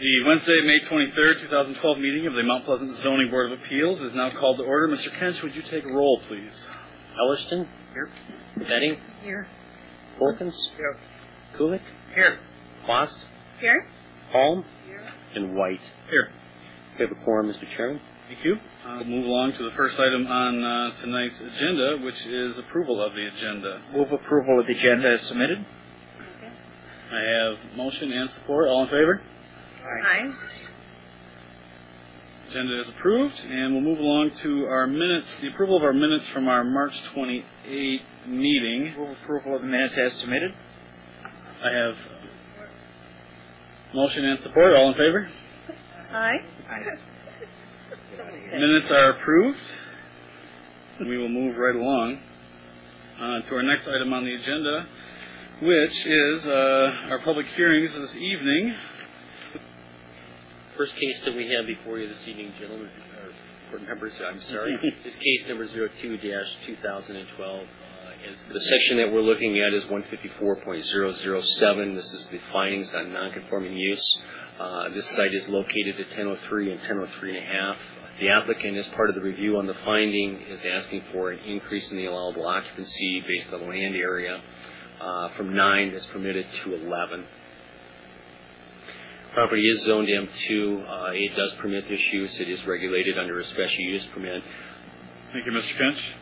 The Wednesday, May 23rd, 2012 meeting of the Mount Pleasant Zoning Board of Appeals is now called to order. Mr. Kench, would you take roll, please? Ellerston? Here. Betting? Here. Wilkins? Here. Kulik? Here. Quast? Here. Holm? Here. And White. Here. We have a quorum, Mr. Chairman. Thank you. We'll move along to the first item on tonight's agenda, which is approval of the agenda. Move approval of the agenda as submitted. Okay. I have motion and support. All in favor? Aye. Agenda is approved, and we'll move along to our minutes, the approval of our minutes from our March 28 meeting. Move approval of the minutes as submitted. I have motion and support. All in favor? Aye. Minutes are approved. We will move right along to our next item on the agenda, which is our public hearings this evening. First case that we have before you this evening, gentlemen, or board members, I'm sorry, is case number 02-2012. The section that we're looking at is 154.007. This is the findings on nonconforming use. This site is located at 1003 and 1003.5. The applicant, as part of the review on the finding, is asking for an increase in the allowable occupancy based on the land area from 9 that's permitted to 11. Property is zoned M2. It does permit this use. It is regulated under a special use permit. Thank you, Mr. Finch.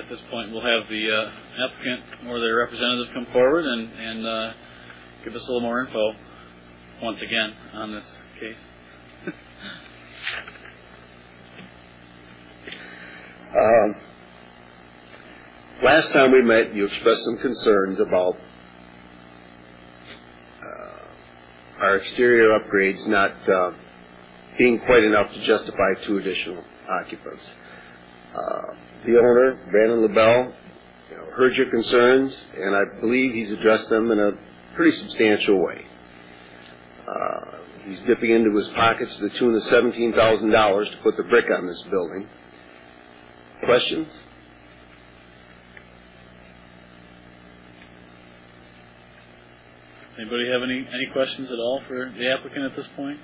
At this point, we'll have the applicant or their representative come forward and give us a little more info once again on this case. Last time we met, you expressed some concerns about our exterior upgrades not being quite enough to justify 2 additional occupants. The owner, Brandon LaBelle, heard your concerns, and I believe he's addressed them in a pretty substantial way. He's dipping into his pockets to the tune of $17,000 to put the brick on this building. Questions? Anybody have any questions at all for the applicant at this point?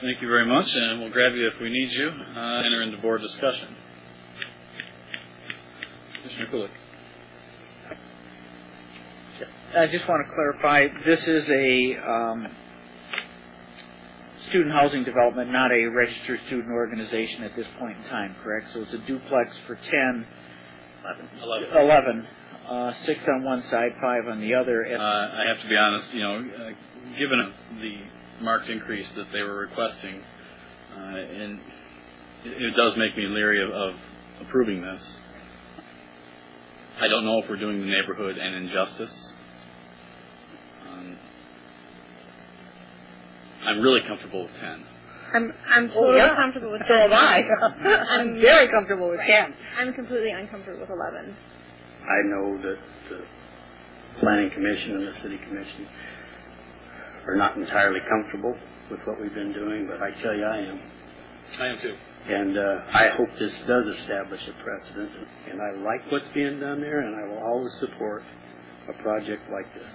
Thank you very much, and we'll grab you if we need you. Enter into board discussion. Commissioner Kulik. I just want to clarify, this is a student housing development, not a registered student organization at this point in time, correct? So it's a duplex for 11. 6 on one side, 5 on the other. I have to be honest, given the marked increase that they were requesting, and it does make me leery of approving this. I don't know if we're doing the neighborhood an injustice. I'm really comfortable with 10. I'm totally comfortable with 10. So am I. I'm very comfortable with 10. I'm completely uncomfortable with 11. I know that the Planning Commission and the City Commission are not entirely comfortable with what we've been doing, but I tell you I am. I am too. And I hope this does establish a precedent, and I like what's being done there, and I will always support a project like this.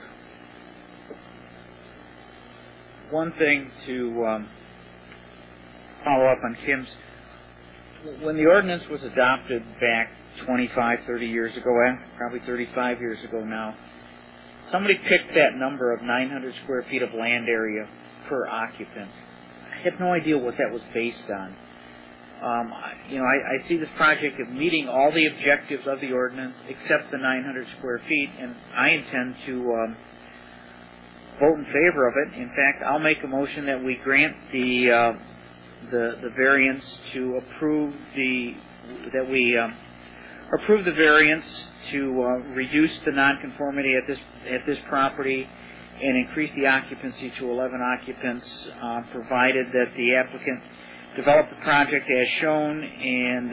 One thing to follow up on Kim's, when the ordinance was adopted back 25, 30 years ago, probably 35 years ago now, somebody picked that number of 900 square feet of land area per occupant. I have no idea what that was based on. I see this project of meeting all the objectives of the ordinance except the 900 square feet, and I intend to vote in favor of it. In fact, I'll make a motion that we grant the variance to approve the variance to reduce the nonconformity at this property and increase the occupancy to 11 occupants, provided that the applicant develop the project as shown and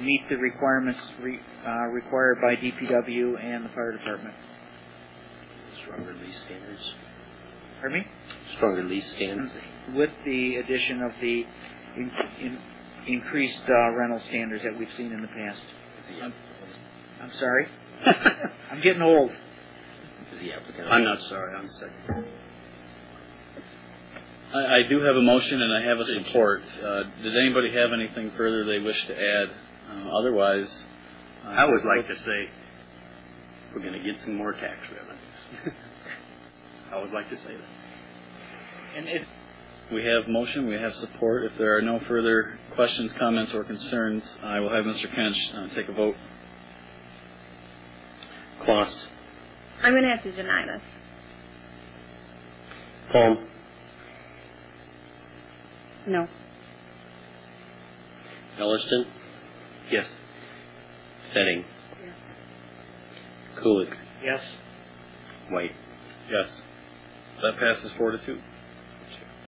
meet the requirements required by DPW and the fire department. Stronger lease standards. Pardon me? Stronger lease standards. With the addition of the increased rental standards that we've seen in the past. I'm sorry? I'm getting old. Is the applicant? I'm not sorry. I'm second. I do have a motion and I have a support. Did anybody have anything further they wish to add? Otherwise, I would like to say we're going to get some more tax revenues. I would like to say that. And we have motion, we have support. If there are no further questions, comments, or concerns, I will have Mr. Kench take a vote. Cost. I'm going to have to deny this. Palm. No. Elliston. Yes. Fetting. Yes. Kulik. yes. White. Yes. That passes 4-2.